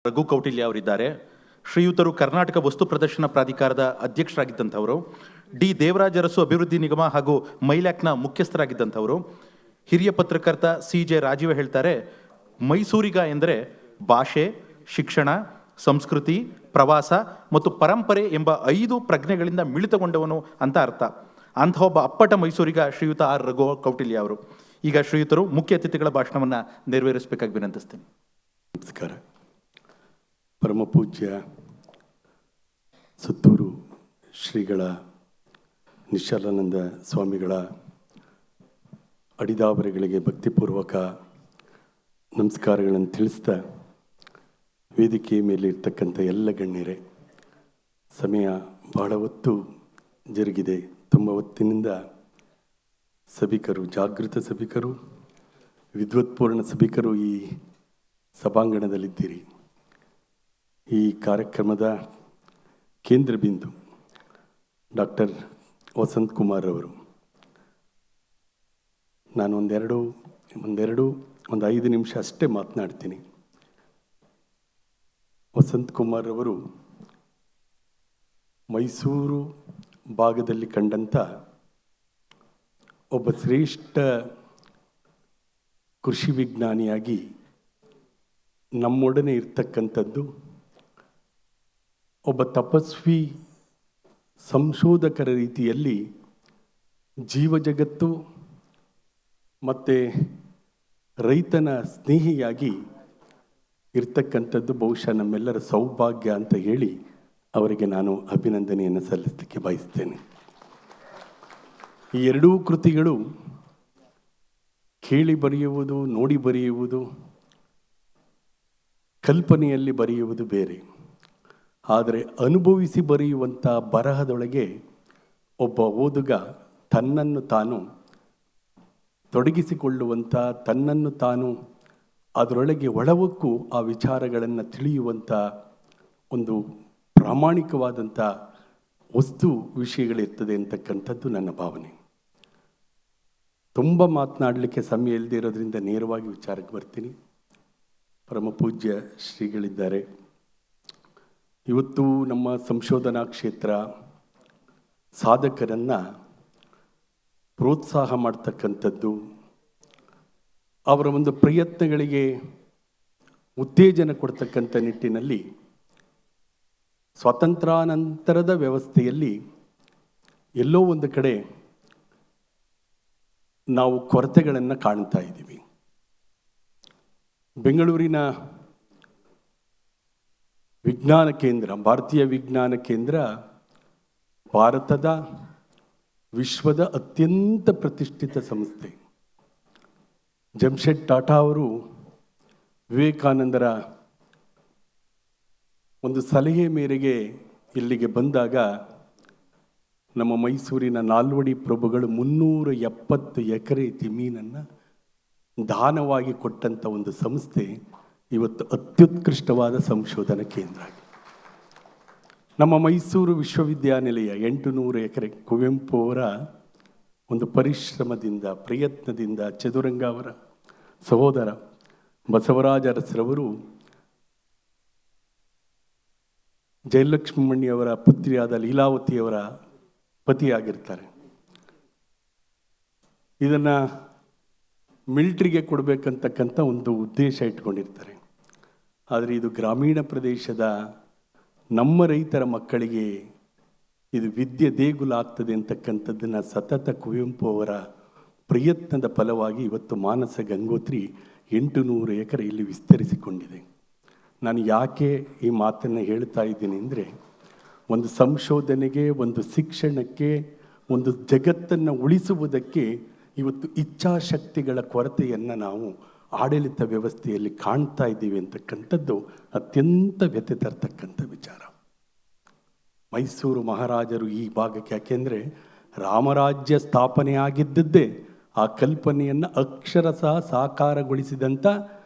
ರಘು ಕೌಟಿಲ್ಯ ಅವರಿದ್ದಾರೆ. ಶ್ರೀಯುತರು ಕರ್ನಾಟಕ ವಸ್ತು ಪ್ರದರ್ಶನ ಪ್ರಾಧಿಕಾರದ ಅಧ್ಯಕ್ಷರಾಗಿದ್ದಂಥವರು, ಡಿ ದೇವರಾಜ ಅರಸು ಅಭಿವೃದ್ಧಿ ನಿಗಮ ಹಾಗೂ ಮೈಲ್ಯಾಕ್ನ ಮುಖ್ಯಸ್ಥರಾಗಿದ್ದಂಥವರು. ಹಿರಿಯ ಪತ್ರಕರ್ತ CJ ರಾಜೀವ ಹೇಳ್ತಾರೆ, ಮೈಸೂರಿಗ ಎಂದರೆ ಭಾಷೆ, ಶಿಕ್ಷಣ, ಸಂಸ್ಕೃತಿ, ಪ್ರವಾಸ ಮತ್ತು ಪರಂಪರೆ ಎಂಬ 5 ಪ್ರಜ್ಞೆಗಳಿಂದ ಮಿಳಿತಗೊಂಡವನು ಅಂತ ಅರ್ಥ. ಅಂಥ ಒಬ್ಬ ಅಪ್ಪಟ ಮೈಸೂರಿಗ ಶ್ರೀಯುತ R ರಘು ಕೌಟಿಲ್ಯ ಅವರು. ಈಗ ಶ್ರೀಯುತರು ಮುಖ್ಯ ಅತಿಥಿಗಳ ಭಾಷಣವನ್ನು ನೆರವೇರಿಸಬೇಕಾಗಿ ವಿನಂತಿಸ್ತೇನೆ. ನಮಸ್ಕಾರ. ಪರಮ ಪೂಜ್ಯ ಸುತ್ತೂರು ಶ್ರೀಗಳ ನಿಶ್ಚಲಾನಂದ ಸ್ವಾಮಿಗಳ ಅಡಿದಾವರೆಗಳಿಗೆ ಭಕ್ತಿಪೂರ್ವಕ ನಮಸ್ಕಾರಗಳನ್ನು ತಿಳಿಸ್ತಾ, ವೇದಿಕೆಯ ಮೇಲೆ ಇರ್ತಕ್ಕಂಥ ಎಲ್ಲ ಗಣ್ಯರೇ, ಸಮಯ ಬಹಳ ಹೊತ್ತು ಜರುಗಿದೆ. ತುಂಬ ಹೊತ್ತಿನಿಂದ ಸಭಿಕರು, ಜಾಗೃತ ಸಭಿಕರು, ವಿದ್ವತ್ಪೂರ್ಣ ಸಭಿಕರು ಈ ಸಭಾಂಗಣದಲ್ಲಿದ್ದೀರಿ. ಈ ಕಾರ್ಯಕ್ರಮದ ಕೇಂದ್ರ ಬಿಂದು ಡಾಕ್ಟರ್ ವಸಂತ್ ಕುಮಾರ್ ಅವರು. ನಾನು ಒಂದು 5 ನಿಮಿಷ ಅಷ್ಟೇ ಮಾತನಾಡ್ತೀನಿ. ವಸಂತ್ ಕುಮಾರ್ ಅವರು ಮೈಸೂರು ಭಾಗದಲ್ಲಿ ಕಂಡಂಥ ಒಬ್ಬ ಶ್ರೇಷ್ಠ ಕೃಷಿ ವಿಜ್ಞಾನಿಯಾಗಿ ನಮ್ಮೊಡನೆ ಇರ್ತಕ್ಕಂಥದ್ದು, ಒಬ್ಬ ತಪಸ್ವಿ ಸಂಶೋಧಕರ ರೀತಿಯಲ್ಲಿ ಜೀವ ಜಗತ್ತು ಮತ್ತು ರೈತನ ಸ್ನೇಹಿಯಾಗಿ ಇರ್ತಕ್ಕಂಥದ್ದು ಬಹುಶಃ ನಮ್ಮೆಲ್ಲರ ಸೌಭಾಗ್ಯ ಅಂತ ಹೇಳಿ ಅವರಿಗೆ ನಾನು ಅಭಿನಂದನೆಯನ್ನು ಸಲ್ಲಿಸಲಿಕ್ಕೆ ಬಯಸ್ತೇನೆ. ಈ 2 ಕೃತಿಗಳು ಕೇಳಿ ಬರೆಯುವುದು, ನೋಡಿ ಬರೆಯುವುದು, ಕಲ್ಪನೆಯಲ್ಲಿ ಬರೆಯುವುದು ಬೇರೆ. ಆದರೆ ಅನುಭವಿಸಿ ಬರೆಯುವಂಥ ಬರಹದೊಳಗೆ ಒಬ್ಬ ಓದುಗ ತನ್ನನ್ನು ತಾನು ತೊಡಗಿಸಿಕೊಳ್ಳುವಂಥ, ತನ್ನನ್ನು ತಾನು ಅದರೊಳಗೆ ಒಳವಕ್ಕೂ ಆ ವಿಚಾರಗಳನ್ನು ತಿಳಿಯುವಂಥ ಒಂದು ಪ್ರಾಮಾಣಿಕವಾದಂಥ ವಸ್ತು ವಿಷಯಗಳಿರ್ತದೆ ಅಂತಕ್ಕಂಥದ್ದು ನನ್ನ ಭಾವನೆ. ತುಂಬ ಮಾತನಾಡಲಿಕ್ಕೆ ಸಮಯ ಇಲ್ಲದೆ ಇರೋದ್ರಿಂದ ನೇರವಾಗಿ ವಿಚಾರಕ್ಕೆ ಬರ್ತೀನಿ. ಪರಮ ಪೂಜ್ಯ ಶ್ರೀಗಳಿದ್ದಾರೆ. ಇವತ್ತು ನಮ್ಮ ಸಂಶೋಧನಾ ಕ್ಷೇತ್ರ ಸಾಧಕರನ್ನು ಪ್ರೋತ್ಸಾಹ ಮಾಡ್ತಕ್ಕಂಥದ್ದು, ಅವರ ಒಂದು ಪ್ರಯತ್ನಗಳಿಗೆ ಉತ್ತೇಜನ ಕೊಡ್ತಕ್ಕಂಥ ನಿಟ್ಟಿನಲ್ಲಿ ಸ್ವಾತಂತ್ರ್ಯಾನಂತರದ ವ್ಯವಸ್ಥೆಯಲ್ಲಿ ಎಲ್ಲೋ ಒಂದು ಕಡೆ ನಾವು ಕೊರತೆಗಳನ್ನು ಕಾಣ್ತಾ ಇದ್ದೀವಿ. ಬೆಂಗಳೂರಿನ ವಿಜ್ಞಾನ ಕೇಂದ್ರ, ಭಾರತೀಯ ವಿಜ್ಞಾನ ಕೇಂದ್ರ ಭಾರತದ, ವಿಶ್ವದ ಅತ್ಯಂತ ಪ್ರತಿಷ್ಠಿತ ಸಂಸ್ಥೆ. ಜಮ್ಶೆಡ್ ಟಾಟಾ ಅವರು ವಿವೇಕಾನಂದರ ಒಂದು ಸಲಹೆ ಮೇರೆಗೆ ಇಲ್ಲಿಗೆ ಬಂದಾಗ ನಮ್ಮ ಮೈಸೂರಿನ ನಾಲ್ವಡಿ ಪ್ರಭುಗಳು 370 ಎಕರೆ ಜಮೀನನ್ನು ದಾನವಾಗಿ ಕೊಟ್ಟಂಥ ಒಂದು ಸಂಸ್ಥೆ ಇವತ್ತು ಅತ್ಯುತ್ಕೃಷ್ಟವಾದ ಸಂಶೋಧನಾ ಕೇಂದ್ರ. ನಮ್ಮ ಮೈಸೂರು ವಿಶ್ವವಿದ್ಯಾನಿಲಯ 800 ಎಕರೆ ಕುವೆಂಪು ಅವರ ಒಂದು ಪರಿಶ್ರಮದಿಂದ, ಪ್ರಯತ್ನದಿಂದ, ಚದುರಂಗ ಅವರ ಸಹೋದರ ಬಸವರಾಜ ಅರಸರವರು ಜಯಲಕ್ಷ್ಮಣಿಯವರ ಪುತ್ರಿಯಾದ ಲೀಲಾವತಿಯವರ ಪತಿಯಾಗಿರ್ತಾರೆ. ಇದನ್ನು ಮಿಲಿಟ್ರಿಗೆ ಕೊಡಬೇಕಂತಕ್ಕಂಥ ಒಂದು ಉದ್ದೇಶ ಇಟ್ಕೊಂಡಿರ್ತಾರೆ. ಆದರೆ ಇದು ಗ್ರಾಮೀಣ ಪ್ರದೇಶದ ನಮ್ಮ ರೈತರ ಮಕ್ಕಳಿಗೆ ಇದು ವಿದ್ಯೆ ದೇಗುಲ ಆಗ್ತದೆ ಅಂತಕ್ಕಂಥದ್ದನ್ನು ಸತತ ಕುವೆಂಪು ಅವರ ಪ್ರಯತ್ನದ ಫಲವಾಗಿ ಇವತ್ತು ಮಾನಸ ಗಂಗೋತ್ರಿ 800 ಎಕರೆ ಇಲ್ಲಿ ವಿಸ್ತರಿಸಿಕೊಂಡಿದೆ. ನಾನು ಯಾಕೆ ಈ ಮಾತನ್ನು ಹೇಳ್ತಾ ಇದ್ದೀನಿ ಅಂದರೆ, ಒಂದು ಸಂಶೋಧನೆಗೆ, ಒಂದು ಶಿಕ್ಷಣಕ್ಕೆ, ಒಂದು ಜಗತ್ತನ್ನು ಉಳಿಸುವುದಕ್ಕೆ ಇವತ್ತು ಇಚ್ಛಾಶಕ್ತಿಗಳ ಕೊರತೆಯನ್ನು ನಾವು ಆಡಳಿತ ವ್ಯವಸ್ಥೆಯಲ್ಲಿ ಕಾಣ್ತಾ ಇದ್ದೀವಿ ಅಂತಕ್ಕಂಥದ್ದು ಅತ್ಯಂತ ವ್ಯಥೆ ತರ್ತಕ್ಕಂಥ ವಿಚಾರ. ಮೈಸೂರು ಮಹಾರಾಜರು ಈ ಭಾಗಕ್ಕೆ, ಯಾಕೆಂದರೆ ರಾಮರಾಜ್ಯ ಸ್ಥಾಪನೆ ಆಗಿದ್ದದ್ದೇ ಆ ಕಲ್ಪನೆಯನ್ನು ಅಕ್ಷರಶಃ ಸಾಕಾರಗೊಳಿಸಿದಂಥ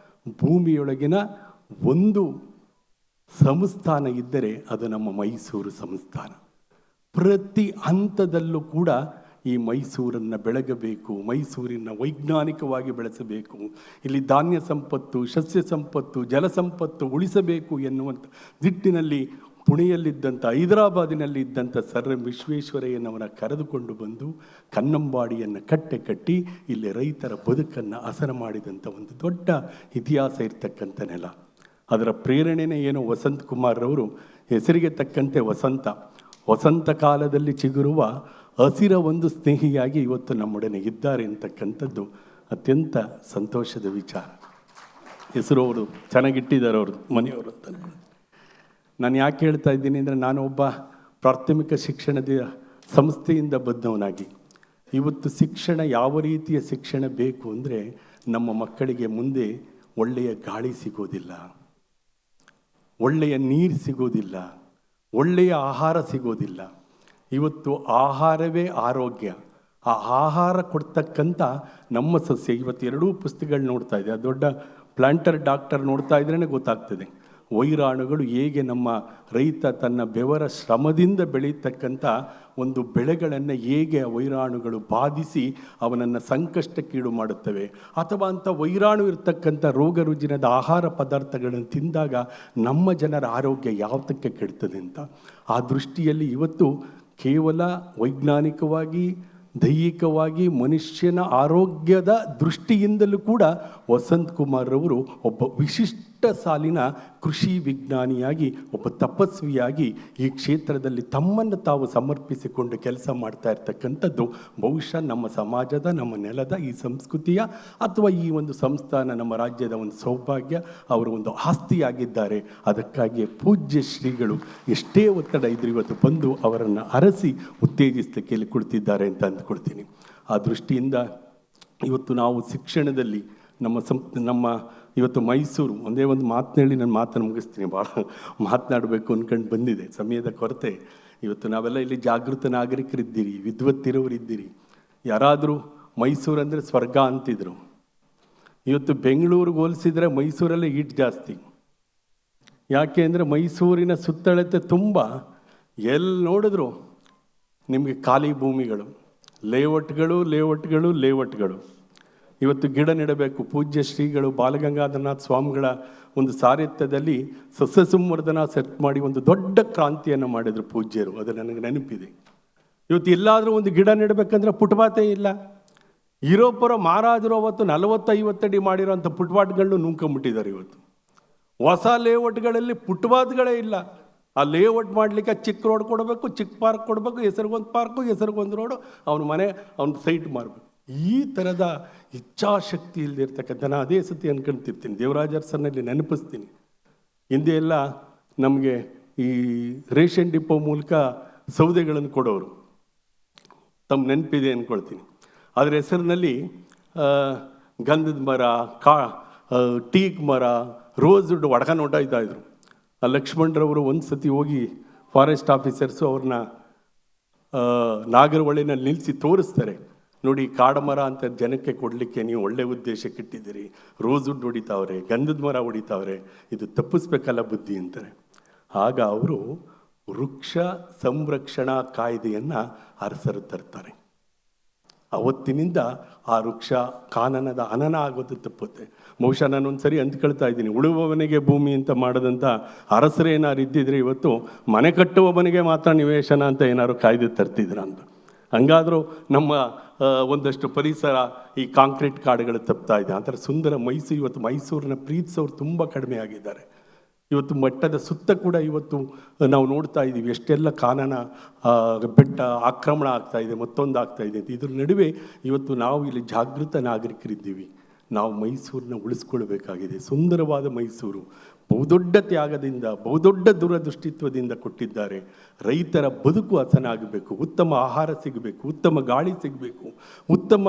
ಭೂಮಿಯೊಳಗಿನ ಒಂದು ಸಂಸ್ಥಾನ ಇದ್ದರೆ ಅದು ನಮ್ಮ ಮೈಸೂರು ಸಂಸ್ಥಾನ. ಪ್ರತಿ ಹಂತದಲ್ಲೂ ಕೂಡ ಈ ಮೈಸೂರನ್ನು ಬೆಳಗಬೇಕು, ಮೈಸೂರಿನ ವೈಜ್ಞಾನಿಕವಾಗಿ ಬೆಳೆಸಬೇಕು, ಇಲ್ಲಿ ಧಾನ್ಯ ಸಂಪತ್ತು, ಸಸ್ಯ ಸಂಪತ್ತು, ಜಲ ಸಂಪತ್ತು ಉಳಿಸಬೇಕು ಎನ್ನುವಂಥ ನಿಟ್ಟಿನಲ್ಲಿ ಪುಣೆಯಲ್ಲಿದ್ದಂಥ, ಹೈದರಾಬಾದಿನಲ್ಲಿ ಇದ್ದಂಥ ಸರ್ ಎಂ ವಿಶ್ವೇಶ್ವರಯ್ಯನವರ ಕರೆದುಕೊಂಡು ಬಂದು ಕನ್ನಂಬಾಡಿಯನ್ನು ಕಟ್ಟಿ ಇಲ್ಲಿ ರೈತರ ಬದುಕನ್ನು ಹಸನ ಮಾಡಿದಂಥ ಒಂದು ದೊಡ್ಡ ಇತಿಹಾಸ ಇರ್ತಕ್ಕಂಥ ನೆಲ. ಅದರ ಪ್ರೇರಣೆನೇ ಏನೋ ವಸಂತ್ ಕುಮಾರ್ರವರು ಹೆಸರಿಗೆ ತಕ್ಕಂತೆ ವಸಂತ ಕಾಲದಲ್ಲಿ ಚಿಗುರುವ ಹಸಿರ ಒಂದು ಸ್ನೇಹಿಯಾಗಿ ಇವತ್ತು ನಮ್ಮೊಡನೆ ಇದ್ದಾರೆ ಅಂತಕ್ಕಂಥದ್ದು ಅತ್ಯಂತ ಸಂತೋಷದ ವಿಚಾರ. ಹೆಸರು ಅವರು ಚೆನ್ನಾಗಿಟ್ಟಿದ್ದಾರೆ ಅವರು ಮನೆಯವರು ಅಂತ. ನಾನು ಯಾಕೆ ಹೇಳ್ತಾ ಇದ್ದೀನಿ ಅಂದರೆ, ನಾನು ಒಬ್ಬ ಪ್ರಾಥಮಿಕ ಶಿಕ್ಷಣದ ಸಂಸ್ಥೆಯಿಂದ ಬಂದವನಾಗಿ ಇವತ್ತು ಶಿಕ್ಷಣ, ಯಾವ ರೀತಿಯ ಶಿಕ್ಷಣ ಬೇಕು ಅಂದರೆ, ನಮ್ಮ ಮಕ್ಕಳಿಗೆ ಮುಂದೆ ಒಳ್ಳೆಯ ಗಾಳಿ ಸಿಗೋದಿಲ್ಲ, ಒಳ್ಳೆಯ ನೀರು ಸಿಗೋದಿಲ್ಲ, ಒಳ್ಳೆಯ ಆಹಾರ ಸಿಗೋದಿಲ್ಲ. ಇವತ್ತು ಆಹಾರವೇ ಆರೋಗ್ಯ. ಆ ಆಹಾರ ಕೊಡ್ತಕ್ಕಂಥ ನಮ್ಮ ಸಸ್ಯ, ಇವತ್ತು ಎರಡೂ ಪುಸ್ತಕಗಳು ನೋಡ್ತಾ ಇದೆ, ದೊಡ್ಡ ಪ್ಲಾಂಟರ್ ಡಾಕ್ಟರ್ ನೋಡ್ತಾ ಇದ್ರೇ ಗೊತ್ತಾಗ್ತದೆ ವೈರಾಣುಗಳು ಹೇಗೆ ನಮ್ಮ ರೈತ ತನ್ನ ಬೆವರ ಶ್ರಮದಿಂದ ಬೆಳೀತಕ್ಕಂಥ ಒಂದು ಬೆಳೆಗಳನ್ನು ಹೇಗೆ ವೈರಾಣುಗಳು ಬಾಧಿಸಿ ಅವನನ್ನು ಸಂಕಷ್ಟಕ್ಕೀಡು ಮಾಡುತ್ತವೆ, ಅಥವಾ ಅಂಥ ವೈರಾಣು ಇರತಕ್ಕಂಥ ರೋಗ ರುಜಿನದ ಆಹಾರ ಪದಾರ್ಥಗಳನ್ನು ತಿಂದಾಗ ನಮ್ಮ ಜನರ ಆರೋಗ್ಯ ಯಾವತ್ತಕ್ಕೆ ಕೆಡ್ತದೆ ಅಂತ. ಆ ದೃಷ್ಟಿಯಲ್ಲಿ ಇವತ್ತು ಕೇವಲ ವೈಜ್ಞಾನಿಕವಾಗಿ, ದೈಹಿಕವಾಗಿ, ಮನುಷ್ಯನ ಆರೋಗ್ಯದ ದೃಷ್ಟಿಯಿಂದಲೂ ಕೂಡ ವಸಂತ್ ಕುಮಾರ್ರವರು ಒಬ್ಬ ವಿಶಿಷ್ಟ ಸಾಲಿನ ಕೃಷಿ ವಿಜ್ಞಾನಿಯಾಗಿ, ಒಬ್ಬ ತಪಸ್ವಿಯಾಗಿ ಈ ಕ್ಷೇತ್ರದಲ್ಲಿ ತಮ್ಮನ್ನು ತಾವು ಸಮರ್ಪಿಸಿಕೊಂಡು ಕೆಲಸ ಮಾಡ್ತಾ ಇರ್ತಕ್ಕಂಥದ್ದು ಬಹುಶಃ ನಮ್ಮ ಸಮಾಜದ, ನಮ್ಮ ನೆಲದ, ಈ ಸಂಸ್ಕೃತಿಯ ಅಥವಾ ಈ ಒಂದು ಸಂಸ್ಥಾನ, ನಮ್ಮ ರಾಜ್ಯದ ಒಂದು ಸೌಭಾಗ್ಯ, ಅವರು ಒಂದು ಆಸ್ತಿಯಾಗಿದ್ದಾರೆ. ಅದಕ್ಕಾಗಿ ಪೂಜ್ಯ ಶ್ರೀಗಳು ಎಷ್ಟೇ ಒತ್ತಡ ಇದ್ರು ಇವತ್ತು ಬಂದು ಅವರನ್ನು ಅರಸಿ ಉತ್ತೇಜಿಸಲಿಕ್ಕೆ ಕುಳಿತಿದ್ದಾರೆ ಅಂತ ಅಂದ್ಕೊಳ್ತೀನಿ. ಆ ದೃಷ್ಟಿಯಿಂದ ಇವತ್ತು ನಾವು ಶಿಕ್ಷಣದಲ್ಲಿ ನಮ್ಮ ಇವತ್ತು ಮೈಸೂರು, ಒಂದೇ ಒಂದು ಮಾತನಾಡಿ ನಾನು ಮಾತನ್ನು ಮುಗಿಸ್ತೀನಿ, ಭಾಳ ಮಾತನಾಡಬೇಕು ಅಂದ್ಕೊಂಡು ಬಂದಿದೆ, ಸಮಯದ ಕೊರತೆ. ಇವತ್ತು ನಾವೆಲ್ಲ ಇಲ್ಲಿ ಜಾಗೃತ ನಾಗರಿಕರಿದ್ದೀರಿ, ವಿದ್ವತ್ತಿರೋರಿದ್ದೀರಿ. ಯಾರಾದರೂ ಮೈಸೂರು ಅಂದರೆ ಸ್ವರ್ಗ ಅಂತಿದ್ರು. ಇವತ್ತು ಬೆಂಗಳೂರಿಗೆ ಹೋಲಿಸಿದರೆ ಮೈಸೂರಲ್ಲೇ ಈಟ್ ಜಾಸ್ತಿ. ಯಾಕೆ ಅಂದರೆ ಮೈಸೂರಿನ ಸುತ್ತಳತೆ ತುಂಬ ಎಲ್ಲಿ ನೋಡಿದ್ರು ನಿಮಗೆ ಖಾಲಿ ಭೂಮಿಗಳು, ಲೇಔಟ್ಗಳು. ಇವತ್ತು ಗಿಡ ನೆಡಬೇಕು. ಪೂಜ್ಯ ಶ್ರೀಗಳು ಬಾಲಗಂಗಾಧರನಾಥ ಸ್ವಾಮಿಗಳ ಒಂದು ಸಾರಥ್ಯದಲ್ಲಿ ಸಸ್ಯ ಸಂವರ್ಧನ ಸೆಟ್ ಮಾಡಿ ಒಂದು ದೊಡ್ಡ ಕ್ರಾಂತಿಯನ್ನು ಮಾಡಿದರು ಪೂಜ್ಯರು. ಅದು ನನಗೆ ನೆನಪಿದೆ. ಇವತ್ತು ಎಲ್ಲಾದರೂ ಒಂದು ಗಿಡ ನೆಡಬೇಕಂದ್ರೆ ಫುಟ್ಪಾತೇ ಇಲ್ಲ. ಯುರೋಪರ ಮಹಾರಾಜರು ಅವತ್ತು 40-50 ಅಡಿ ಮಾಡಿರೋಂಥ ಫುಟ್ಪಾತ್ಗಳನ್ನು ನುಂಕೊಂಬಿಟ್ಟಿದ್ದಾರೆ. ಇವತ್ತು ಹೊಸ ಲೇಔಟ್ಗಳಲ್ಲಿ ಫುಟ್ಪಾತ್ಗಳೇ ಇಲ್ಲ. ಆ ಲೇಔಟ್ ಮಾಡಲಿಕ್ಕೆ ಚಿಕ್ಕ ರೋಡ್ ಕೊಡಬೇಕು, ಚಿಕ್ಕ ಪಾರ್ಕ್ ಕೊಡಬೇಕು, ಹೆಸರಿಗೊಂದು ಪಾರ್ಕು, ಹೆಸರಿಗೊಂದು ರೋಡು, ಅವನ ಮನೆ, ಅವನ ಸೈಟ್ ಮಾರಬೇಕು. ಈ ಥರದ ಇಚ್ಛಾಶಕ್ತಿ ಇಲ್ಲದಿರ್ತಕ್ಕಂಥ, ನಾನು ಅದೇ ಸತಿ ಅನ್ಕೊಳ್ತಿರ್ತೀನಿ, ದೇವರಾಜ ಅರಸನಲ್ಲಿ ನೆನಪಿಸ್ತೀನಿ. ಹಿಂದೆ ಎಲ್ಲ ನಮಗೆ ಈ ರೇಷನ್ ಡಿಪೋ ಮೂಲಕ ಸೌದೆಗಳನ್ನು ಕೊಡೋರು, ತಮ್ಮ ನೆನಪಿದೆ ಅಂದ್ಕೊಳ್ತೀನಿ. ಅದರ ಹೆಸರಿನಲ್ಲಿ ಗಂಧದ ಮರ, ಟೀಕ್ ಮರ, ರೋಸ್ ವುಡ್ ಒಡಕ ಇದ್ರು. ಆ ಲಕ್ಷ್ಮಣರವರು ಒಂದು ಸತಿ ಹೋಗಿ ಫಾರೆಸ್ಟ್ ಆಫೀಸರ್ಸು ಅವ್ರನ್ನ ನಾಗರಹೊಳೆನಲ್ಲಿ ನಿಲ್ಲಿಸಿ ತೋರಿಸ್ತಾರೆ, ನೋಡಿ ಕಾಡಮರ ಅಂತ ಜನಕ್ಕೆ ಕೊಡಲಿಕ್ಕೆ ನೀವು ಒಳ್ಳೆ ಉದ್ದೇಶಕ್ಕೆ ಇಟ್ಟಿದ್ದೀರಿ, ರೋಸ್ ವುಡ್ ಹೊಡಿತಾವ್ರೆ, ಗಂಧದ ಮರ ಹೊಡಿತಾವ್ರೆ, ಇದು ತಪ್ಪಿಸ್ಬೇಕಲ್ಲ ಬುದ್ಧಿ ಅಂತಾರೆ. ಆಗ ಅವರು ವೃಕ್ಷ ಸಂರಕ್ಷಣಾ ಕಾಯ್ದೆಯನ್ನು ಅರಸರು ತರ್ತಾರೆ. ಅವತ್ತಿನಿಂದ ಆ ವೃಕ್ಷ ಕಾನನದ ಹನನ ಆಗೋದು ತಪ್ಪುತ್ತೆ. ಬಹುಶಃ ನಾನೊಂದ್ಸರಿ ಅಂದ್ಕೊಳ್ತಾ ಇದ್ದೀನಿ, ಉಳುವವನಿಗೆ ಭೂಮಿ ಅಂತ ಮಾಡದಂಥ ಅರಸರು ಏನಾರು ಇದ್ದಿದ್ರೆ ಇವತ್ತು ಮನೆ ಕಟ್ಟುವವನಿಗೆ ಮಾತ್ರ ನಿವೇಶನ ಅಂತ ಏನಾದ್ರು ಕಾಯ್ದೆ ತರ್ತಿದ್ರ ಅಂತ. ಹಂಗಾದರೂ ನಮ್ಮ ಒಂದಷ್ಟು ಪರಿಸರ ಈ ಕಾಂಕ್ರೀಟ್ ಕಾಡುಗಳು ತಪ್ತಾ ಇದೆ. ಆ ಥರ ಸುಂದರ ಮೈಸೂರು, ಇವತ್ತು ಮೈಸೂರನ್ನ ಪ್ರೀತಿಸೋರು ತುಂಬ ಕಡಿಮೆ ಆಗಿದ್ದಾರೆ. ಇವತ್ತು ಮಟ್ಟದ ಸುತ್ತ ಕೂಡ ಇವತ್ತು ನಾವು ನೋಡ್ತಾ ಇದ್ದೀವಿ ಎಷ್ಟೆಲ್ಲ ಕಾನನ ಬೆಟ್ಟ ಆಕ್ರಮಣ ಆಗ್ತಾ ಇದೆ, ಮತ್ತೊಂದು ಆಗ್ತಾ ಇದೆ. ಇದ್ರ ನಡುವೆ ಇವತ್ತು ನಾವು ಇಲ್ಲಿ ಜಾಗೃತ ನಾಗರಿಕರಿದ್ದೀವಿ. ನಾವು ಮೈಸೂರನ್ನ ಉಳಿಸ್ಕೊಳ್ಬೇಕಾಗಿದೆ. ಸುಂದರವಾದ ಮೈಸೂರು ಬಹುದೊಡ್ಡ ತ್ಯಾಗದಿಂದ, ಬಹುದೊಡ್ಡ ದೂರದೃಷ್ಟಿತ್ವದಿಂದ ಕೊಟ್ಟಿದ್ದಾರೆ. ರೈತರ ಬದುಕು ಹಸನಾಗಬೇಕು, ಉತ್ತಮ ಆಹಾರ ಸಿಗಬೇಕು, ಉತ್ತಮ ಗಾಳಿ ಸಿಗಬೇಕು, ಉತ್ತಮ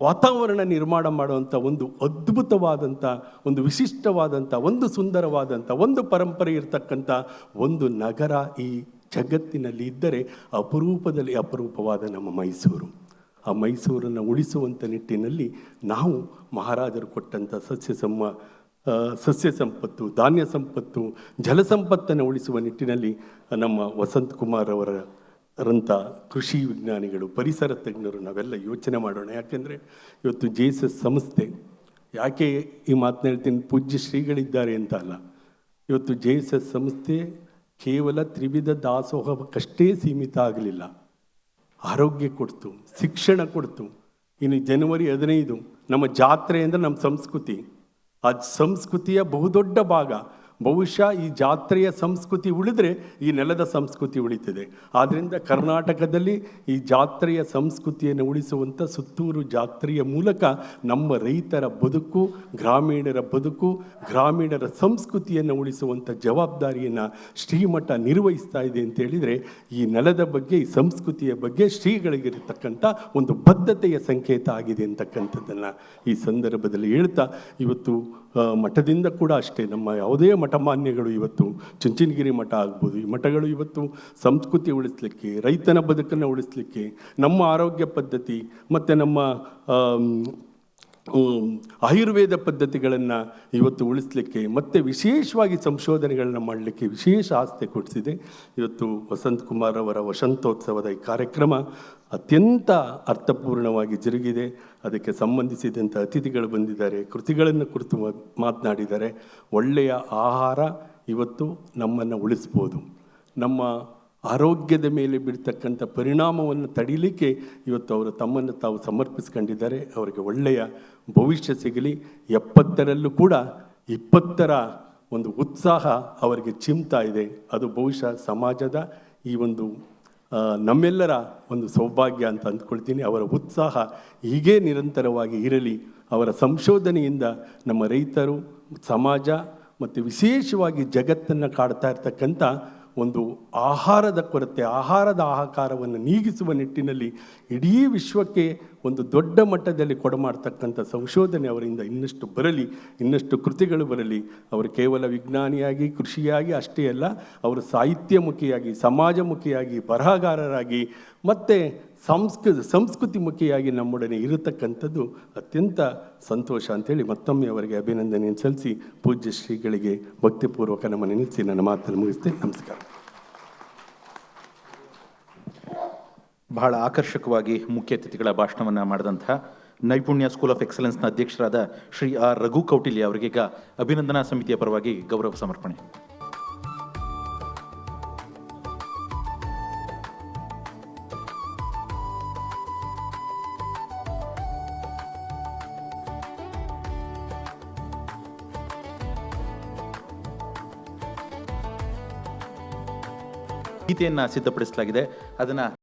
ವಾತಾವರಣ ನಿರ್ಮಾಣ ಮಾಡುವಂಥ ಒಂದು ಅದ್ಭುತವಾದಂಥ, ಒಂದು ವಿಶಿಷ್ಟವಾದಂಥ, ಒಂದು ಸುಂದರವಾದಂಥ, ಒಂದು ಪರಂಪರೆ ಇರತಕ್ಕಂಥ ಒಂದು ನಗರ ಈ ಜಗತ್ತಿನಲ್ಲಿ ಇದ್ದರೆ ಅಪರೂಪದಲ್ಲಿ ಅಪರೂಪವಾದ ನಮ್ಮ ಮೈಸೂರು. ಆ ಮೈಸೂರನ್ನು ಉಳಿಸುವಂಥ ನಿಟ್ಟಿನಲ್ಲಿ ನಾವು ಮಹಾರಾಜರು ಕೊಟ್ಟಂಥ ಸಸ್ಯ ಸಂಪತ್ತು, ಧಾನ್ಯ ಸಂಪತ್ತು, ಜಲ ಸಂಪತ್ತನ್ನು ಉಳಿಸುವ ನಿಟ್ಟಿನಲ್ಲಿ ನಮ್ಮ ವಸಂತ್ ಕುಮಾರ್ ಅವರ ರಂಥ ಕೃಷಿ ವಿಜ್ಞಾನಿಗಳು, ಪರಿಸರ ತಜ್ಞರು ನಾವೆಲ್ಲ ಯೋಚನೆ ಮಾಡೋಣ. ಯಾಕೆಂದರೆ ಇವತ್ತು ಜೇಸಸ್ ಸಂಸ್ಥೆ, ಯಾಕೆ ಈ ಮಾತನ್ನ ಹೇಳ್ತೀನಿ, ಪೂಜ್ಯ ಶ್ರೀಗಳಿದ್ದಾರೆ ಅಂತ ಅಲ್ಲ, ಇವತ್ತು ಜೇಸಸ್ ಸಂಸ್ಥೆ ಕೇವಲ ತ್ರಿವಿಧ ದಾಸೋಹಕ್ಕಷ್ಟೇ ಸೀಮಿತ ಆಗಲಿಲ್ಲ. ಆರೋಗ್ಯ ಕೊಡ್ತು, ಶಿಕ್ಷಣ ಕೊಡ್ತು. ಇನ್ನು ಜನವರಿ 15 ನಮ್ಮ ಜಾತ್ರೆ ಅಂದರೆ ನಮ್ಮ ಸಂಸ್ಕೃತಿ, ಆ ಸಂಸ್ಕೃತಿಯ ಬಹುದೊಡ್ಡ ಭಾಗ. ಬಹುಶಃ ಈ ಜಾತ್ರೆಯ ಸಂಸ್ಕೃತಿ ಉಳಿದ್ರೆ ಈ ನೆಲದ ಸಂಸ್ಕೃತಿ ಉಳಿತದೆ. ಆದ್ದರಿಂದ ಕರ್ನಾಟಕದಲ್ಲಿ ಈ ಜಾತ್ರೆಯ ಸಂಸ್ಕೃತಿಯನ್ನು ಉಳಿಸುವಂಥ ಸುತ್ತೂರು ಜಾತ್ರೆಯ ಮೂಲಕ ನಮ್ಮ ರೈತರ ಬದುಕು, ಗ್ರಾಮೀಣರ ಬದುಕು, ಗ್ರಾಮೀಣರ ಸಂಸ್ಕೃತಿಯನ್ನು ಉಳಿಸುವಂಥ ಜವಾಬ್ದಾರಿಯನ್ನು ಶ್ರೀಮಠ ನಿರ್ವಹಿಸ್ತಾ ಇದೆ ಅಂತ ಹೇಳಿದರೆ ಈ ನೆಲದ ಬಗ್ಗೆ, ಈ ಸಂಸ್ಕೃತಿಯ ಬಗ್ಗೆ ಶ್ರೀಗಳಿಗಿರತಕ್ಕಂಥ ಒಂದು ಬದ್ಧತೆಯ ಸಂಕೇತ ಆಗಿದೆ ಅಂತಕ್ಕಂಥದ್ದನ್ನು ಈ ಸಂದರ್ಭದಲ್ಲಿ ಹೇಳ್ತಾ, ಇವತ್ತು ಮಠದಿಂದ ಕೂಡ ಅಷ್ಟೇ, ನಮ್ಮ ಯಾವುದೇ ಮಠಮಾನ್ಯಗಳು ಇವತ್ತು ಚುಂಚನಗಿರಿ ಮಠ ಆಗ್ಬೋದು, ಈ ಮಠಗಳು ಇವತ್ತು ಸಂಸ್ಕೃತಿ ಉಳಿಸ್ಲಿಕ್ಕೆ, ರೈತನ ಬದುಕನ್ನು ಉಳಿಸ್ಲಿಕ್ಕೆ, ನಮ್ಮ ಆರೋಗ್ಯ ಪದ್ಧತಿ ಮತ್ತು ನಮ್ಮ ಆಯುರ್ವೇದ ಪದ್ಧತಿಗಳನ್ನು ಇವತ್ತು ಉಳಿಸ್ಲಿಕ್ಕೆ ಮತ್ತು ವಿಶೇಷವಾಗಿ ಸಂಶೋಧನೆಗಳನ್ನು ಮಾಡಲಿಕ್ಕೆ ವಿಶೇಷ ಆಸ್ಥೆ ಕೊಡಿಸಿದೆ. ಇವತ್ತು ವಸಂತ್ ಕುಮಾರ್ ಅವರ ವಸಂತೋತ್ಸವದ ಈ ಕಾರ್ಯಕ್ರಮ ಅತ್ಯಂತ ಅರ್ಥಪೂರ್ಣವಾಗಿ ಜರುಗಿದೆ. ಅದಕ್ಕೆ ಸಂಬಂಧಿಸಿದಂಥ ಅತಿಥಿಗಳು ಬಂದಿದ್ದಾರೆ, ಕೃತಿಗಳನ್ನು ಕುರಿತು ಮಾತನಾಡಿದ್ದಾರೆ. ಒಳ್ಳೆಯ ಆಹಾರ ಇವತ್ತು ನಮ್ಮನ್ನು ಉಳಿಸ್ಬೋದು. ನಮ್ಮ ಆರೋಗ್ಯದ ಮೇಲೆ ಬೀಳ್ತಕ್ಕಂಥ ಪರಿಣಾಮವನ್ನು ತಡೀಲಿಕ್ಕೆ ಇವತ್ತು ಅವರು ತಮ್ಮನ್ನು ತಾವು ಸಮರ್ಪಿಸ್ಕೊಂಡಿದ್ದಾರೆ. ಅವರಿಗೆ ಒಳ್ಳೆಯ ಭವಿಷ್ಯ ಸಿಗಲಿ. 70ರಲ್ಲೂ ಕೂಡ 20ರ ಒಂದು ಉತ್ಸಾಹ ಅವರಿಗೆ ಚಿಮ್ತಾ ಇದೆ. ಅದು ಬಹುಶಃ ಸಮಾಜದ ಈ ಒಂದು ನಮ್ಮೆಲ್ಲರ ಒಂದು ಸೌಭಾಗ್ಯ ಅಂತ ಅಂದ್ಕೊಳ್ತೀನಿ. ಅವರ ಉತ್ಸಾಹ ಹೀಗೇ ನಿರಂತರವಾಗಿ ಇರಲಿ. ಅವರ ಸಂಶೋಧನೆಯಿಂದ ನಮ್ಮ ರೈತರು, ಸಮಾಜ ಮತ್ತು ವಿಶೇಷವಾಗಿ ಜಗತ್ತನ್ನು ಕಾಡ್ತಾ ಇರ್ತಕ್ಕಂಥ ಒಂದು ಆಹಾರದ ಕೊರತೆ, ಆಹಾರದ ಹಾಹಾಕಾರವನ್ನು ನೀಗಿಸುವ ನಿಟ್ಟಿನಲ್ಲಿ ಇಡೀ ವಿಶ್ವಕ್ಕೆ ಒಂದು ದೊಡ್ಡ ಮಟ್ಟದಲ್ಲಿ ಕೊಡಮಾಡ್ತಕ್ಕಂಥ ಸಂಶೋಧನೆ ಅವರಿಂದ ಇನ್ನಷ್ಟು ಬರಲಿ, ಇನ್ನಷ್ಟು ಕೃತಿಗಳು ಬರಲಿ. ಅವರು ಕೇವಲ ವಿಜ್ಞಾನಿಯಾಗಿ, ಕೃಷಿಯಾಗಿ ಅಷ್ಟೇ ಅಲ್ಲ, ಅವರು ಸಾಹಿತ್ಯಮುಖಿಯಾಗಿ, ಸಮಾಜಮುಖಿಯಾಗಿ, ಬರಹಗಾರರಾಗಿ ಮತ್ತು ಸಂಸ್ಕೃತಿ ಮುಖಿಯಾಗಿ ನಮ್ಮೊಡನೆ ಇರತಕ್ಕಂಥದ್ದು ಅತ್ಯಂತ ಸಂತೋಷ ಅಂಥೇಳಿ ಮತ್ತೊಮ್ಮೆ ಅವರಿಗೆ ಅಭಿನಂದನೆಯನ್ನು ಸಲ್ಲಿಸಿ ಪೂಜ್ಯ ಶ್ರೀಗಳಿಗೆ ಭಕ್ತಿಪೂರ್ವಕ ನಮನ ನಿಲ್ಲಿಸಿ ನನ್ನ ಮಾತನ್ನು ಮುಗಿಸ್ತೇನೆ. ನಮಸ್ಕಾರ. ಬಹಳ ಆಕರ್ಷಕವಾಗಿ ಮುಖ್ಯ ಅತಿಥಿಗಳ ಭಾಷಣವನ್ನು ಮಾಡಿದಂತಹ ನೈಪುಣ್ಯ ಸ್ಕೂಲ್ ಆಫ್ ಎಕ್ಸಲೆನ್ಸ್ನ ಅಧ್ಯಕ್ಷರಾದ ಶ್ರೀ ಆರ್ ರಘು ಕೌಟಿಲ್ಯ ಅವರಿಗೀಗ ಅಭಿನಂದನಾ ಸಮಿತಿಯ ಪರವಾಗಿ ಗೌರವ ಸಮರ್ಪಣೆ. ಗೀತೆಯನ್ನು ಸಿದ್ಧಪಡಿಸಲಾಗಿದೆ. ಅದನ್ನು